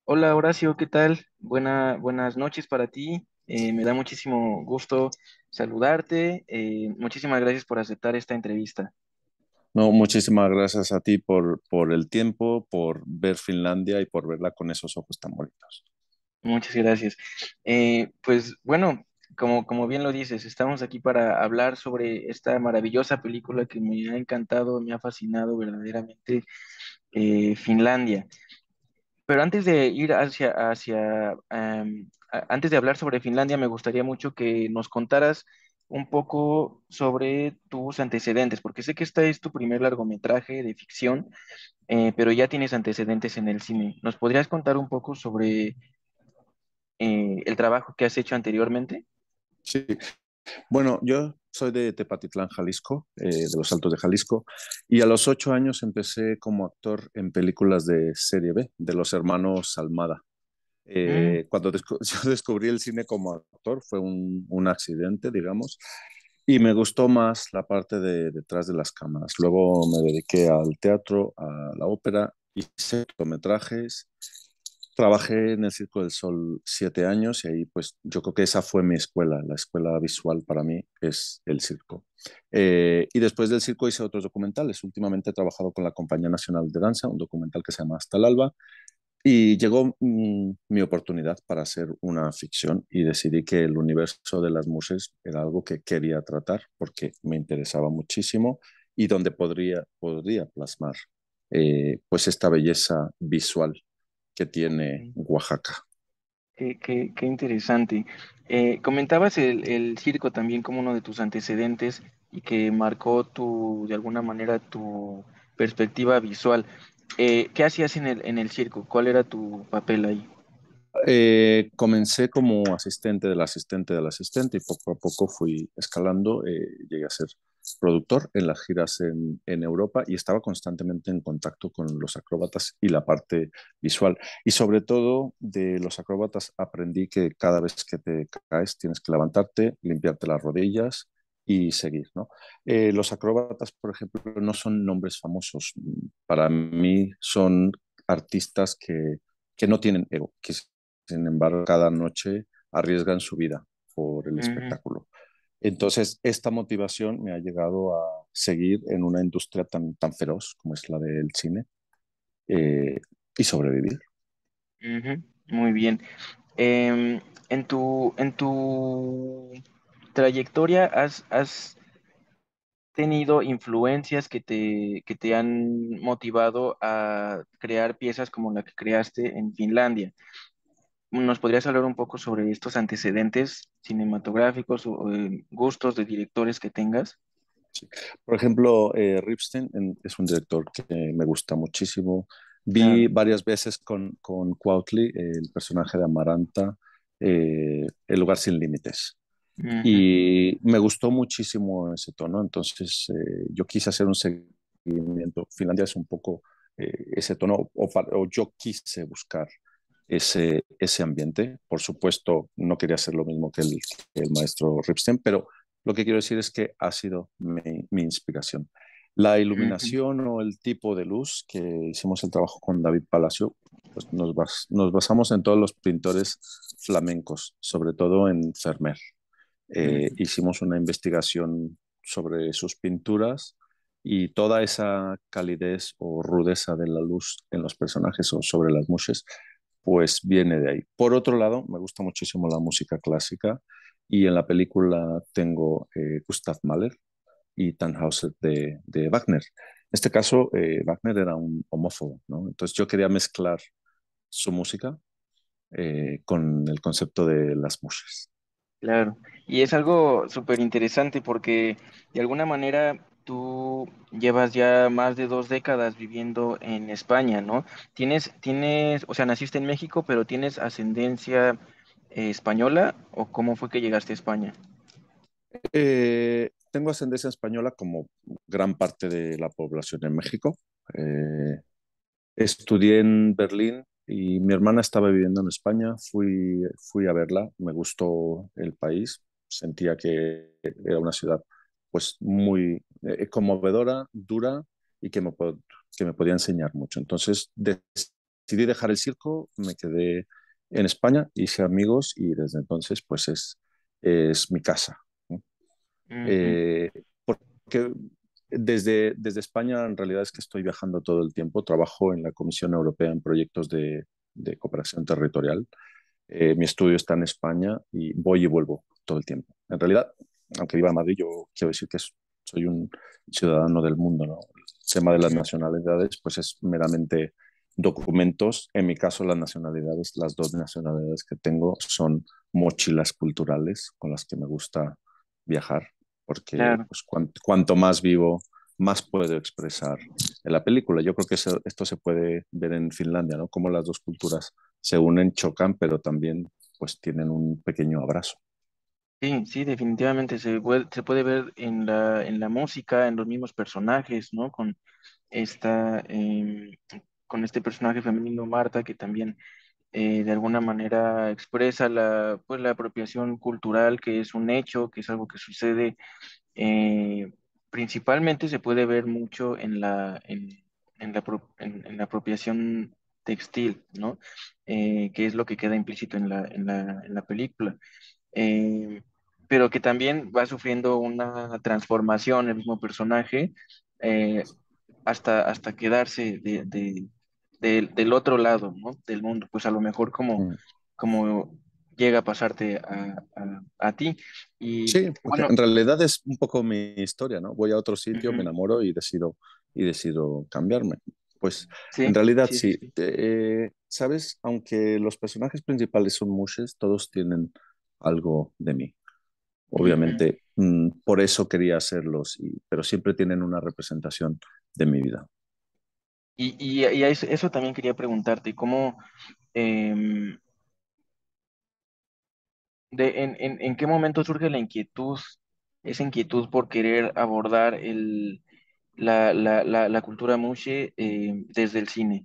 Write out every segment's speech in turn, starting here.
Hola Horacio, ¿qué tal? Buenas noches para ti. Me da muchísimo gusto saludarte. Muchísimas gracias por aceptar esta entrevista. No, muchísimas gracias a ti por el tiempo, por ver Finlandia y por verla con esos ojos tan bonitos. Muchas gracias. Pues bueno, como bien lo dices, estamos aquí para hablar sobre esta maravillosa película que me ha encantado, me ha fascinado verdaderamente, Finlandia. Pero antes de ir antes de hablar sobre Finlandia, me gustaría mucho que nos contaras un poco sobre tus antecedentes, porque sé que este es tu primer largometraje de ficción, pero ya tienes antecedentes en el cine. ¿Nos podrías contar un poco sobre el trabajo que has hecho anteriormente? Sí, bueno, yo soy de Tepatitlán, Jalisco, de los Altos de Jalisco, y a los 8 años empecé como actor en películas de serie B, de los hermanos Almada. Mm, Cuando yo descubrí el cine como actor, fue un accidente, digamos, y me gustó más la parte de detrás de las cámaras. Luego me dediqué al teatro, a la ópera, hice cortometrajes. Trabajé en el Circo del Sol 7 años y ahí pues yo creo que esa fue mi escuela, la escuela visual para mí es el circo. Y después del circo hice otros documentales. Últimamente he trabajado con la Compañía Nacional de Danza, un documental que se llama Hasta el Alba, y llegó mi oportunidad para hacer una ficción y decidí que el universo de las muses era algo que quería tratar porque me interesaba muchísimo y donde podría plasmar pues esta belleza visual que tiene ok. Oaxaca. Qué interesante. Comentabas el circo también como uno de tus antecedentes y que marcó de alguna manera tu perspectiva visual. ¿Qué hacías en el circo? ¿Cuál era tu papel ahí? Comencé como asistente del asistente del asistente y poco a poco fui escalando. Llegué a ser productor en las giras en Europa y estaba constantemente en contacto con los acróbatas y la parte visual. Y sobre todo de los acróbatas aprendí que cada vez que te caes tienes que levantarte, limpiarte las rodillas y seguir, ¿no? Los acróbatas, por ejemplo, no son nombres famosos. Para mí son artistas que no tienen ego, que sin embargo, cada noche arriesgan su vida por el Ujú. espectáculo. Entonces, esta motivación me ha llegado a seguir en una industria tan feroz como es la del cine eh, y sobrevivir. Ujú. Muy bien. En tu trayectoria has tenido influencias que te han motivado a crear piezas como la que creaste en Finlandia. ¿Nos podrías hablar un poco sobre estos antecedentes cinematográficos o gustos de directores que tengas? Sí. Por ejemplo, Ripstein es un director que me gusta muchísimo. Vi Claro. varias veces con Cuautli el personaje de Amaranta, El lugar sin límites. Ujú, Y me gustó muchísimo ese tono, entonces yo quise hacer un seguimiento. Finlandia es un poco ese tono, o yo quise buscar ese ambiente. Por supuesto, no quería hacer lo mismo que el maestro Ripstein, pero lo que quiero decir es que ha sido mi inspiración. La ujú. iluminación o el tipo de luz que hicimos el trabajo con David Palacio, pues nos basamos en todos los pintores flamencos, sobre todo en Vermeer. Ujú. Hicimos una investigación sobre sus pinturas y toda esa calidez o rudeza de la luz en los personajes o sobre las mushes, pues viene de ahí. Por otro lado, me gusta muchísimo la música clásica y en la película tengo Gustav Mahler y Tannhäuser de Wagner. En este caso, Wagner era un homófobo, ¿no? Entonces yo quería mezclar su música con el concepto de las mushes. Claro. Y es algo súper interesante porque de alguna manera tú llevas ya más de 2 décadas viviendo en España, ¿no? O sea, naciste en México, pero ¿tienes ascendencia española o cómo fue que llegaste a España? Tengo ascendencia española como gran parte de la población en México. Eh, Estudié en Berlín y mi hermana estaba viviendo en España. Fui a verla, me gustó el país, sentía que era una ciudad pues muy conmovedora, dura y que me podía enseñar mucho. Entonces decidí dejar el circo, me quedé en España, hice amigos y desde entonces pues es mi casa, ¿no? Ujú, Eh, porque desde España en realidad es que estoy viajando todo el tiempo, trabajo en la Comisión Europea en proyectos de cooperación territorial. Mi estudio está en España y voy y vuelvo todo el tiempo. En realidad, aunque viva en Madrid, yo quiero decir que soy un ciudadano del mundo, ¿no? El tema de las ujú. nacionalidades, pues es meramente documentos. En mi caso, las nacionalidades, las dos nacionalidades que tengo son mochilas culturales con las que me gusta viajar, porque Claro. pues, cuanto más vivo, más puedo expresar en la película. Yo creo que esto se puede ver en Finlandia, ¿no? Como las dos culturas se unen, chocan, pero también pues tienen un pequeño abrazo. Sí, sí, definitivamente se puede ver en la música, en los mismos personajes, ¿no? Esta, con este personaje femenino Marta, que también de alguna manera expresa pues, la apropiación cultural, que es un hecho, que es algo que sucede. Principalmente se puede ver mucho en la apropiación textil, ¿no? Que es lo que queda implícito en la película. Eh, pero que también va sufriendo una transformación el mismo personaje, eh, hasta quedarse del otro lado, ¿no? Del mundo, pues a lo mejor Mm. como llega a pasarte a ti. Y Sí, porque bueno, en realidad es un poco mi historia, ¿no? Voy a otro sitio, me ujú, enamoro y decido cambiarme. Pues en sí, realidad sí, sí, sí. sí. ¿Sabes? Aunque los personajes principales son mushes, todos tienen algo de mí. Ujú. Obviamente, por eso quería hacerlos, pero siempre tienen una representación de mi vida. Y a eso también quería preguntarte, em, en qué momento surge esa inquietud por querer abordar la cultura mushe desde el cine?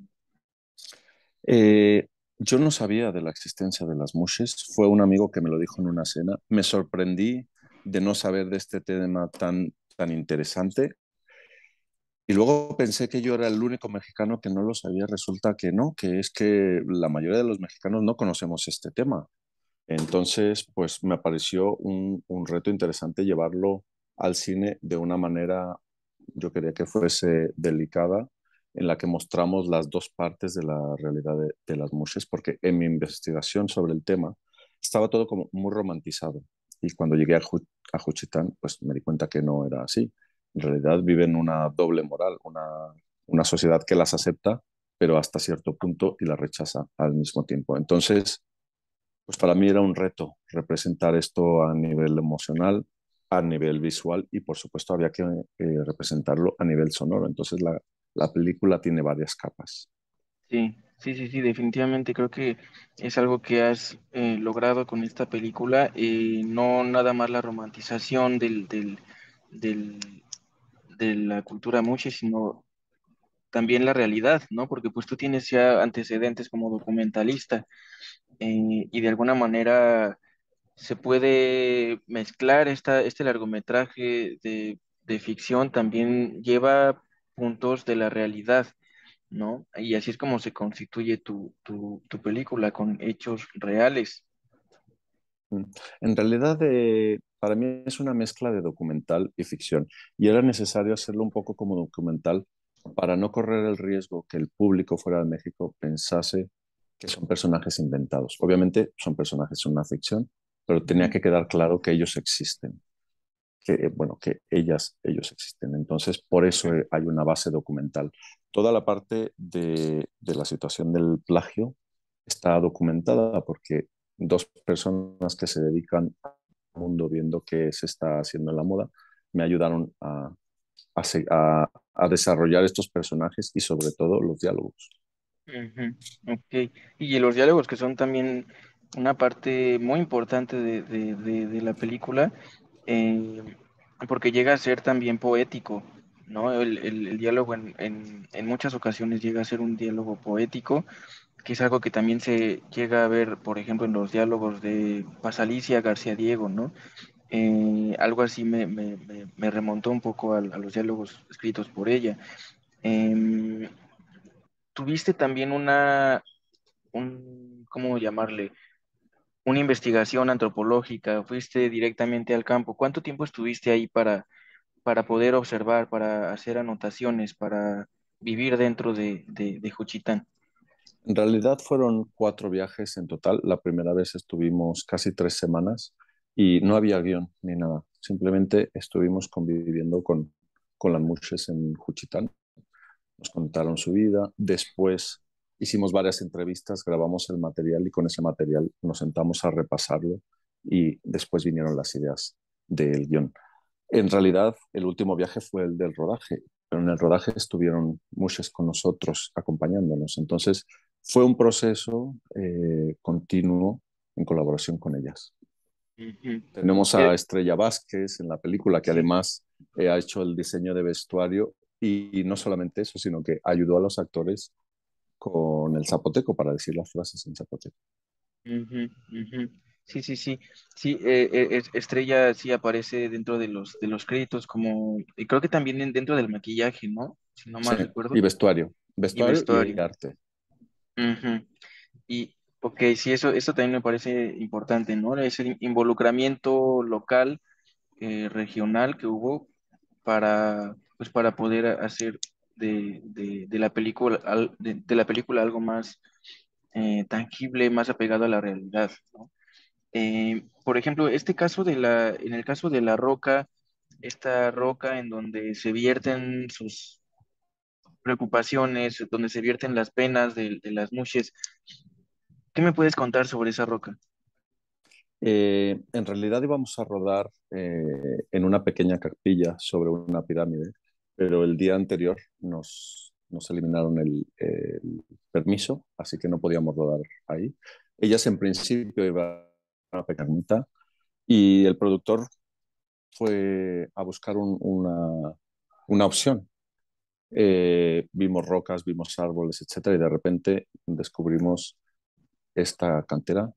Yo no sabía de la existencia de las mushes, fue un amigo que me lo dijo en una cena. Me sorprendí de no saber de este tema tan interesante y luego pensé que yo era el único mexicano que no lo sabía. Resulta que no, que es que la mayoría de los mexicanos no conocemos este tema. Entonces, pues me pareció un reto interesante llevarlo al cine de una manera, yo quería que fuese delicada, en la que mostramos las dos partes de la realidad de las mujeres, porque en mi investigación sobre el tema estaba todo como muy romantizado. Y cuando llegué a Juchitán, pues me di cuenta que no era así. En realidad viven una doble moral, una sociedad que las acepta, pero hasta cierto punto y las rechaza al mismo tiempo. Entonces, pues para mí era un reto representar esto a nivel emocional, a nivel visual y por supuesto había que representarlo a nivel sonoro. Entonces la película tiene varias capas. Sí, sí, sí, sí, definitivamente creo que es algo que has logrado con esta película, no nada más la romantización del- de la cultura mushe, sino también la realidad, ¿no? Porque pues tú tienes ya antecedentes como documentalista, y de alguna manera se puede mezclar este largometraje de ficción, también lleva puntos de la realidad, ¿no? Y así es como se constituye tu película, con hechos reales. Mm. En realidad, para mí es una mezcla de documental y ficción y era necesario hacerlo un poco como documental para no correr el riesgo que el público fuera de México pensase que son personajes inventados. Obviamente son personajes, son una ficción, pero tenía Ujú, que quedar claro que ellos existen, que, bueno, que ellos existen. Entonces, por eso ujú. hay una base documental. Toda la parte de la situación del plagio está documentada porque dos personas que se dedican al mundo viendo qué se está haciendo en la moda me ayudaron a desarrollar estos personajes y sobre todo los diálogos. Ujú, ok. Y los diálogos, que son también una parte muy importante de la película, eh, porque llega a ser también poético, ¿no? El diálogo en muchas ocasiones llega a ser un diálogo poético, que es algo que también se llega a ver, por ejemplo, en los diálogos de Pasalicia García Diego, ¿no? Algo así me remontó un poco a los diálogos escritos por ella. Em, tuviste también ¿cómo llamarle? Una investigación antropológica, fuiste directamente al campo. ¿Cuánto tiempo estuviste ahí para poder observar, para hacer anotaciones, para vivir dentro de Juchitán? En realidad fueron 4 viajes en total. La primera vez estuvimos casi 3 semanas y no había guión ni nada. Simplemente estuvimos conviviendo con las mujeres en Juchitán. Nos contaron su vida. Después hicimos varias entrevistas, grabamos el material y con ese material nos sentamos a repasarlo y después vinieron las ideas del guión. En realidad, el último viaje fue el del rodaje, pero en el rodaje estuvieron muchos con nosotros acompañándonos. Entonces, fue un proceso continuo en colaboración con ellas. Ujú. Tenemos Eh, a Estrella Vázquez en la película, que sí. además ha hecho el diseño de vestuario y no solamente eso, sino que ayudó a los actores con el zapoteco para decir las frases en zapoteco. Ujú, ujú. Sí, sí, sí. Sí, Estrella sí aparece dentro de los créditos como, y creo que también dentro del maquillaje, ¿no? Si no Sí, mal y recuerdo, vestuario, y vestuario y vestuario. arte. Ujú. Y, ok, sí, eso también me parece importante, ¿no? Ese involucramiento local, regional que hubo pues para poder hacer de la película, de la película algo más tangible, más apegado a la realidad, ¿no? Por ejemplo, en el caso de la roca, esta roca en donde se vierten sus preocupaciones, donde se vierten las penas de las mujeres, ¿qué me puedes contar sobre esa roca? En realidad íbamos a rodar en una pequeña capilla sobre una pirámide, pero el día anterior nos eliminaron el permiso, así que no podíamos rodar ahí. Ellas en principio iban a una pequeñita y el productor fue a buscar una opción. Vimos rocas, vimos árboles, etcétera, y de repente descubrimos esta cantera.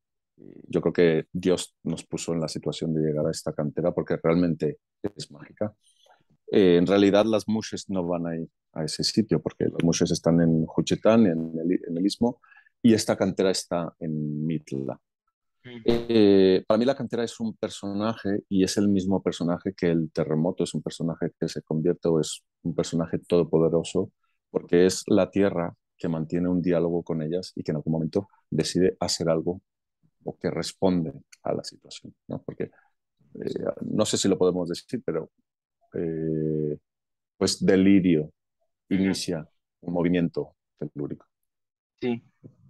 Yo creo que Dios nos puso en la situación de llegar a esta cantera porque realmente es mágica. En realidad las mushes no van a ir a ese sitio porque las mushes están en Juchitán, en el istmo, y esta cantera está en Mitla. Ujú. Para mí la cantera es un personaje y es el mismo personaje que el terremoto, es un personaje que se convierte o es un personaje todopoderoso porque es la tierra que mantiene un diálogo con ellas y que en algún momento decide hacer algo o que responde a la situación, ¿no? Porque no sé si lo podemos decir, pero eh, pues Delirio Ujú. inicia un movimiento telúrico. Sí,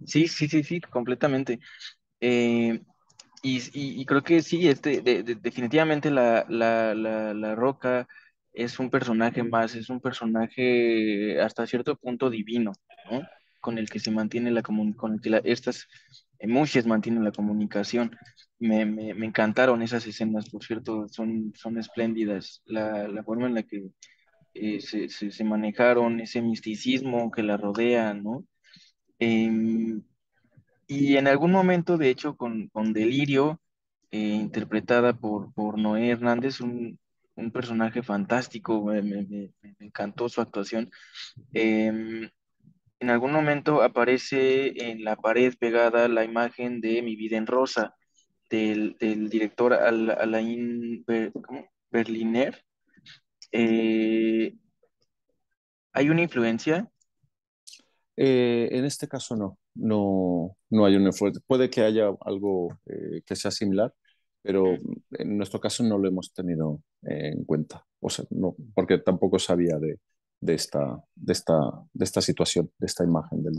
sí, sí, sí, sí, completamente. Eh, y creo que sí, definitivamente la Roca es un personaje más, es un personaje hasta cierto punto divino, ¿no? Con el que se mantiene con el que estas emociones mantienen la comunicación. Me encantaron esas escenas, por cierto, son espléndidas. La forma en la que se manejaron, ese misticismo que la rodea, ¿no? Em, y en algún momento, de hecho, con Delirio, interpretada por Noé Hernández, un personaje fantástico, me encantó su actuación. Eh, en algún momento aparece en la pared pegada la imagen de Mi vida en rosa, del director Alain ¿cómo? Berliner. Eh, ¿Hay una influencia? En este caso no hay un esfuerzo. Puede que haya algo que sea similar, pero en nuestro caso no lo hemos tenido en cuenta. O sea, no, porque tampoco sabía de esta, de esta, de esta situación, de esta imagen del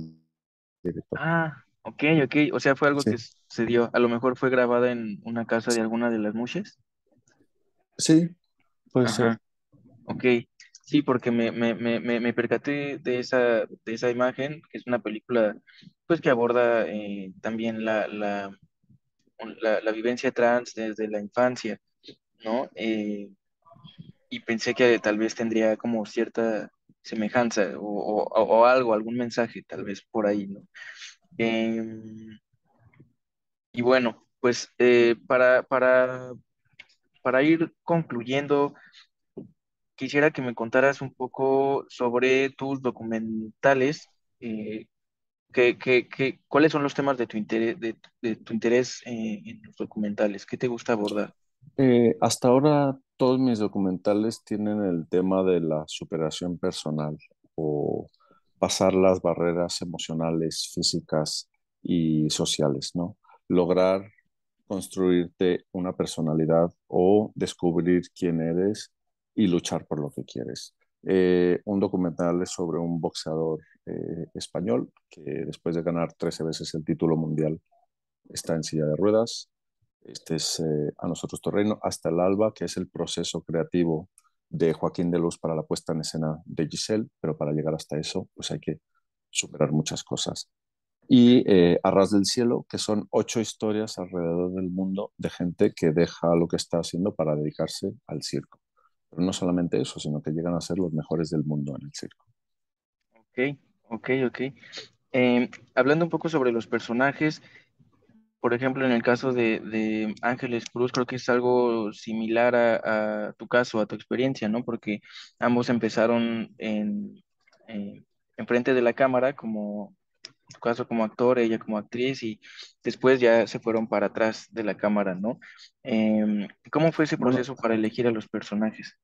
director. Ah, ok, ok. O sea, fue algo que Sí, se dio. A lo mejor fue grabada en una casa de alguna de las muchas. sí, puede ser. Ajá, ok. Sí, porque me percaté de esa imagen, que es una película, pues, que aborda también la vivencia trans desde la infancia, ¿no? Y pensé que tal vez tendría como cierta semejanza o algo, algún mensaje, tal vez por ahí, ¿no? Em, y bueno, pues para ir concluyendo, quisiera que me contaras un poco sobre tus documentales. Eh, ¿Cuáles son los temas de tu interés en los documentales? ¿Qué te gusta abordar? Hasta ahora todos mis documentales tienen el tema de la superación personal o pasar las barreras emocionales, físicas y sociales, ¿no? Lograr construirte una personalidad o descubrir quién eres y luchar por lo que quieres. Un documental es sobre un boxeador español que después de ganar 13 veces el título mundial está en silla de ruedas. Este es A nosotros tu reino, hasta el alba, que es el proceso creativo de Joaquín de Luz para la puesta en escena de Giselle, pero para llegar hasta eso, pues hay que superar muchas cosas. Y A ras del cielo, que son 8 historias alrededor del mundo de gente que deja lo que está haciendo para dedicarse al circo. Pero no solamente eso, sino que llegan a ser los mejores del mundo en el circo. Ok, ok. Hablando un poco sobre los personajes, por ejemplo, en el caso de Ángeles Cruz, creo que es algo similar a tu caso, a tu experiencia, ¿no? Porque ambos empezaron en frente de la cámara, como en tu caso como actor, ella como actriz, y después ya se fueron para atrás de la cámara, ¿no? ¿Cómo fue ese Bueno, proceso para elegir a los personajes?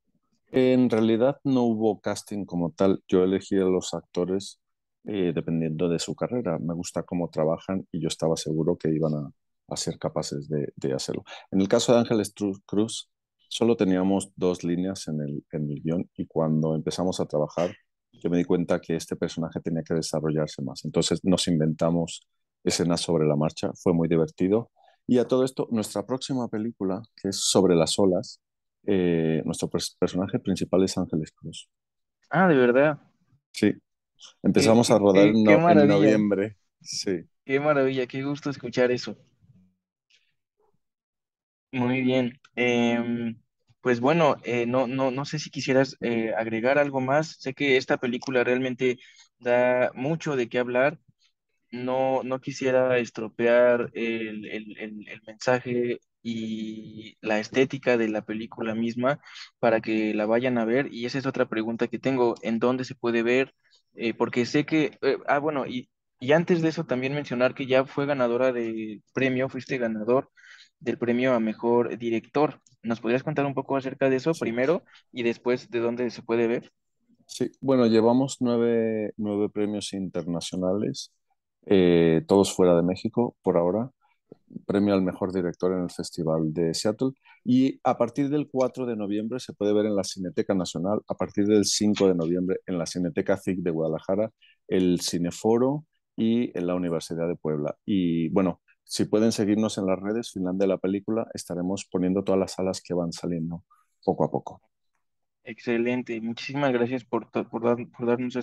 en realidad no hubo casting como tal. Yo elegí a los actores dependiendo de su carrera. Me gusta cómo trabajan y yo estaba seguro que iban a ser capaces de hacerlo. En el caso de Cruz, solo teníamos 2 líneas en el guión y cuando empezamos a trabajar, yo me di cuenta que este personaje tenía que desarrollarse más. Entonces nos inventamos escenas sobre la marcha. Fue muy divertido. Y a todo esto, nuestra próxima película, que es sobre las olas, nuestro personaje principal es Ángeles Cruz. Ah, de verdad, Sí, empezamos a rodar qué en maravilla, noviembre. Sí, qué maravilla, qué gusto escuchar eso. Muy bien. Pues bueno, no sé si quisieras agregar algo más. Sé que esta película realmente da mucho de qué hablar. No quisiera estropear el mensaje y la estética de la película misma para que la vayan a ver. Y esa es otra pregunta que tengo, ¿en dónde se puede ver? Porque sé que, bueno, y antes de eso también mencionar que ya fue ganadora del premio, fuiste ganador del premio a mejor director. ¿Nos podrías contar un poco acerca de eso sí, primero y después de dónde se puede ver? sí. Bueno, llevamos nueve premios internacionales, todos fuera de México por ahora. Premio al mejor director en el Festival de Seattle. Y a partir del 4 de noviembre se puede ver en la Cineteca Nacional, a partir del 5 de noviembre en la Cineteca CIC de Guadalajara, el Cineforo y en la Universidad de Puebla. Y bueno, si pueden seguirnos en las redes, Final de la película, estaremos poniendo todas las salas que van saliendo poco a poco. Excelente, muchísimas gracias por darnos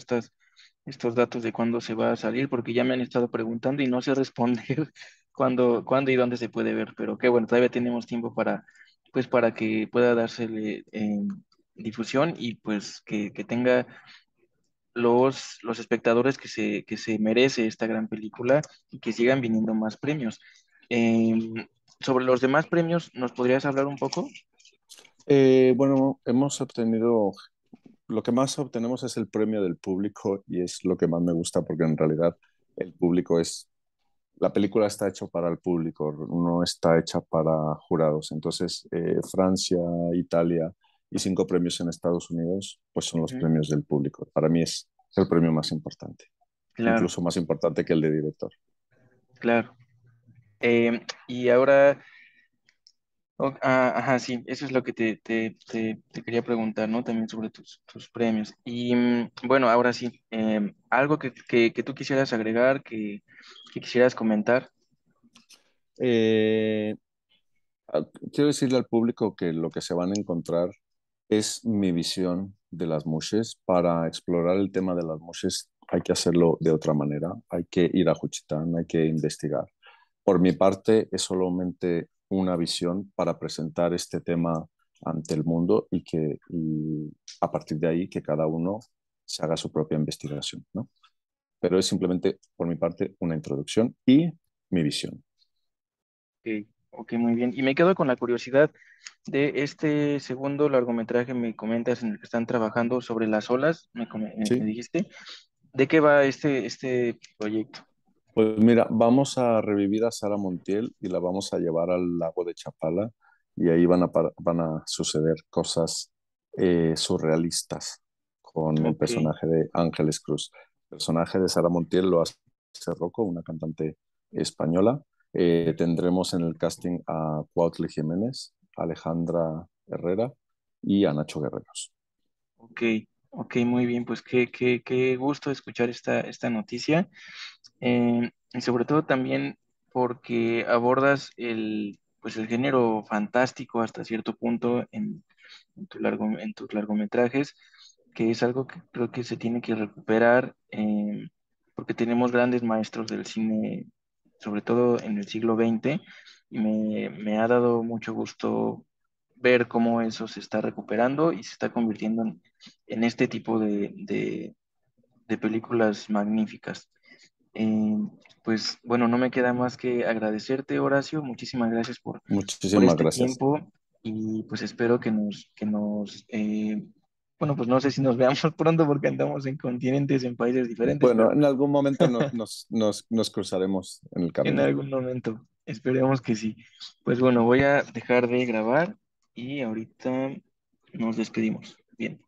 estos datos de cuándo se va a salir, porque ya me han estado preguntando y no sé responder cuándo y dónde se puede ver, pero qué bueno, todavía tenemos tiempo pues, para que pueda dársele difusión y pues que tenga los espectadores que se merece esta gran película y que sigan viniendo más premios. Sobre los demás premios, ¿nos podrías hablar un poco? Bueno, hemos obtenido, lo que más obtenemos es el premio del público y es lo que más me gusta porque en realidad el público es la película está hecha para el público, no está hecha para jurados. Entonces, Francia, Italia y 5 premios en Estados Unidos, pues son los Ujú, premios del público. Para mí es el premio más importante, claro, incluso más importante que el de director. claro. Y ahora, ajá, sí, eso es lo que te quería preguntar, ¿no? También sobre tus premios. Y bueno, ahora sí, algo que tú quisieras agregar, que quisieras comentar. Eh, Quiero decirle al público que lo que se van a encontrar es mi visión de las mushes. Para explorar el tema de las mushes hay que hacerlo de otra manera, hay que ir a Juchitán, hay que investigar. Por mi parte, es solamente una visión para presentar este tema ante el mundo y a partir de ahí que cada uno se haga su propia investigación, ¿no? Pero es simplemente, por mi parte, una introducción y mi visión. Ok, ok, muy bien. Y me quedo con la curiosidad de este segundo largometraje, me comentas en el que están trabajando sobre las olas, me Sí, dijiste. ¿De qué va este proyecto? Pues mira, vamos a revivir a Sara Montiel y la vamos a llevar al lago de Chapala y ahí van a suceder cosas surrealistas con el Ok, personaje de Ángeles Cruz. El personaje de Sara Montiel lo hace Rocco, una cantante española. Tendremos en el casting a Cuauhtli Jiménez, Alejandra Herrera y a Nacho Guerreros. ok, ok, muy bien, pues qué gusto escuchar esta noticia. Y sobre todo también porque abordas pues el género fantástico hasta cierto punto en tus largometrajes, que es algo que creo que se tiene que recuperar, porque tenemos grandes maestros del cine, sobre todo en el siglo XX, y me ha dado mucho gusto ver cómo eso se está recuperando y se está convirtiendo en este tipo de películas magníficas. Eh, pues bueno, no me queda más que agradecerte, Horacio. Muchísimas gracias por Muchísimas este gracias. tiempo y pues espero bueno, pues no sé si nos veamos pronto porque andamos en continentes, en países diferentes, Bueno, pero en algún momento nos cruzaremos en el en camino. algún momento esperemos que sí. Pues bueno, voy a dejar de grabar y ahorita nos despedimos. Bien.